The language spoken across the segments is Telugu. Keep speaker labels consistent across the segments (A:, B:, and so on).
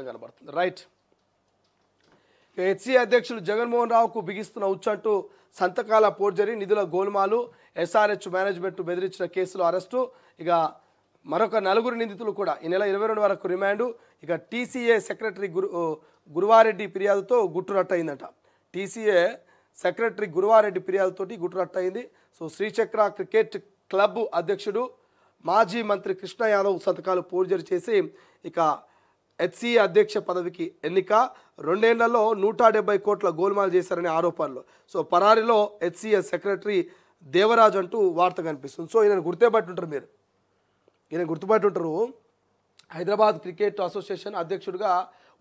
A: కనబడుతుంది రైట్. హెచ్సి అధ్యక్షులు జగన్మోహన్ రావుకు బిగిస్తున్న ఉచ్చంటూ సంతకాల ఫోర్జరీ, నిధుల గోల్మాలు, ఎస్ఆర్హెచ్ మేనేజ్మెంట్ బెదిరించిన కేసులో అరెస్టు. ఇక మరొక నలుగురు నిందితులు కూడా ఈ నెల 22 వరకు రిమాండు. ఇక టీసీఏ సెక్రటరీ గురువారెడ్డి ఫిర్యాదుతో గుట్టురట్టయిందట. టీసీఏ సెక్రటరీ గురువారెడ్డి ఫిర్యాదుతోటి గుట్టురట్టయింది. సో శ్రీచక్ర క్రికెట్ క్లబ్ అధ్యక్షుడు మాజీ మంత్రి కృష్ణ యాదవ్ సంతకాలు ఫోర్జరీ చేసి ఇక హెచ్సిఏ అధ్యక్ష పదవికి ఎన్నిక, 2 ఏళ్లలో 170 కోట్ల గోల్మాల్ చేశారనే ఆరోపణలు. సో పరారిలో హెచ్సిఏ సెక్రటరీ దేవరాజ్ అంటూ వార్త కనిపిస్తుంది. సో ఈయన గుర్తుపట్టుంటారు, ఈయన గుర్తుపట్టుంటారు. హైదరాబాద్ క్రికెట్ అసోసియేషన్ అధ్యక్షుడిగా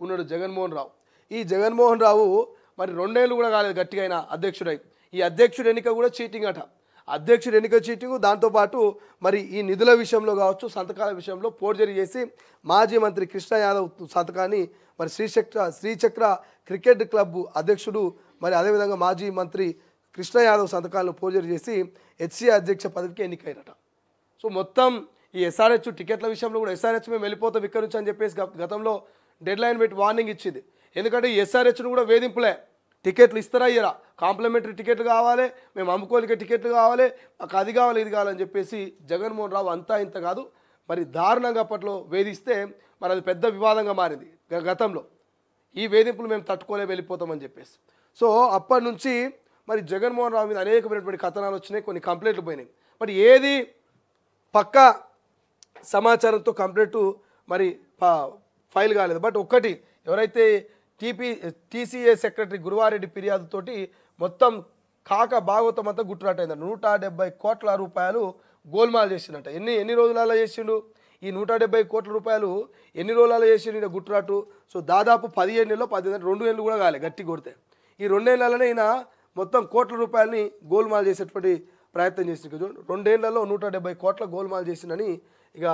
A: ఉన్నాడు జగన్మోహన్ రావు. ఈ జగన్మోహన్ రావు మరి 2 ఏళ్ళు కూడా కాలేదు గట్టిగా అయినా అధ్యక్షుడై. ఈ అధ్యక్షుడు ఎన్నిక కూడా చీటింగ్ అట. అధ్యక్షుడు ఎన్నిక చీటింగు, దాంతోపాటు మరి ఈ నిధుల విషయంలో కావచ్చు, సంతకాల విషయంలో ఫోర్జరీ చేసి మాజీ మంత్రి కృష్ణ యాదవ్ సంతకాన్ని మరి శ్రీచక్ర క్రికెట్ క్లబ్ అధ్యక్షుడు మరి అదేవిధంగా మాజీ మంత్రి కృష్ణ యాదవ్ సంతకాలను ఫోర్జరీ చేసి హెచ్సిఏ అధ్యక్ష పదవికి ఎన్నికయ్యారట. సో మొత్తం ఈ ఎస్ఆర్హెచ్ టికెట్ల విషయంలో కూడా ఎస్ఆర్హెచ్ మేము వెళ్ళిపోతాం ఇక్కడ నుంచి అని చెప్పేసి గతంలో డెడ్ లైన్ పెట్టి వార్నింగ్ ఇచ్చింది. ఎందుకంటే ఈ ఎస్ఆర్హెచ్ను కూడా వేధింపులే, టికెట్లు ఇస్తారా ఇయ్యరా, కాంప్లిమెంటరీ టికెట్లు కావాలి, మేము అమ్ముకోలికే టికెట్లు కావాలి, మాకు అది కావాలి ఇది కావాలని చెప్పేసి జగన్మోహన్ రావు అంతా ఇంత కాదు మరి దారుణంగా అప్పట్లో వేధిస్తే మరి అది పెద్ద వివాదంగా మారింది గతంలో. ఈ వేధింపులు మేము తట్టుకోలే వెళ్ళిపోతామని చెప్పేసి. సో అప్పటి నుంచి మరి జగన్మోహన్ రావు మీద అనేకమైనటువంటి కథనాలు వచ్చినాయి, కొన్ని కంప్లైంట్లు పోయినాయి. బట్ ఏది పక్కా సమాచారంతో కంప్లైంట్ మరి ఫైల్ కాలేదు. బట్ ఒక్కటి, ఎవరైతే టీసీఏ సెక్రటరీ గురువారెడ్డి ఫిర్యాదుతోటి మొత్తం కాక భాగవతం అంతా గుట్టురాటైంది. 170 కోట్ల రూపాయలు గోల్మాల్ చేసిండట. ఎన్ని రోజులలో చేసిండు ఈ 170 కోట్ల రూపాయలు? ఎన్ని రోజులలో చేసిండు ఈయన గుట్టురాటు? సో దాదాపు 17 నెలలో 2 ఏళ్ళు కూడా కాలే గట్టి కొడితే. ఈ 2 ఏళ్లలోనే ఈయన మొత్తం కోట్ల రూపాయలని గోల్మాల్ చేసేటువంటి ప్రయత్నం చేసిండు. 2 ఏళ్లలో 170 కోట్ల గోల్మాల్ చేసిందని ఇక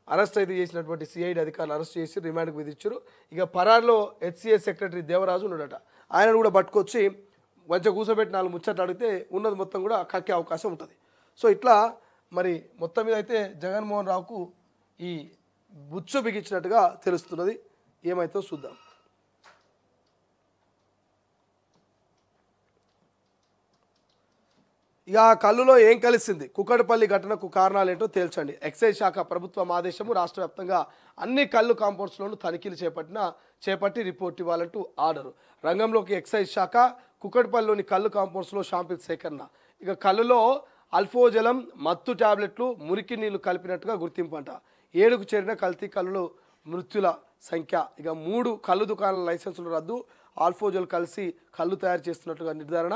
A: అరెస్ట్ అయితే చేసినటువంటి సిఐడి అధికారులు అరెస్ట్ చేసి రిమాండ్కి విధించారు. ఇక పరార్లో హెచ్సిఏ సెక్రటరీ దేవరాజు ఉన్నాడట. ఆయనను కూడా పట్టుకొచ్చి మంచిగా కూర్చోబెట్టి 4 ముచ్చట్లు అడిగితే ఉన్నది మొత్తం కూడా కక్కే అవకాశం ఉంటుంది. సో ఇట్లా మరి మొత్తం మీద అయితే జగన్మోహన్ రావుకు ఈ బుచ్చు బిగించినట్టుగా తెలుస్తున్నది. ఏమైతే చూద్దాం. ఇక కల్లులో ఏం కలిసింది, కుక్కడపల్లి ఘటనకు కారణాలేంటో తేల్చండి. ఎక్సైజ్ శాఖ ప్రభుత్వం ఆదేశము. రాష్ట్ర వ్యాప్తంగా అన్ని కల్లు కాంపౌండ్స్లోనూ తనిఖీలు చేపట్టి రిపోర్ట్ ఇవ్వాలంటూ ఆర్డరు. రంగంలోకి ఎక్సైజ్ శాఖ. కుక్కడపల్లిలోని కల్లు కాంపౌండ్స్లో శాంపిల్ సేకరణ. ఇక కల్లులో అల్ఫోజలం, మత్తు టాబ్లెట్లు, మురికి నీళ్లు కలిపినట్టుగా గుర్తింపు అంట. 7కు చేరిన కల్తీ కల్లులో మృత్యుల సంఖ్య. ఇక 3 కల్లు దుకాణాల లైసెన్సులు రద్దు. ఆల్ఫోజల్ కలిసి కల్లు తయారు చేస్తున్నట్టుగా నిర్ధారణ.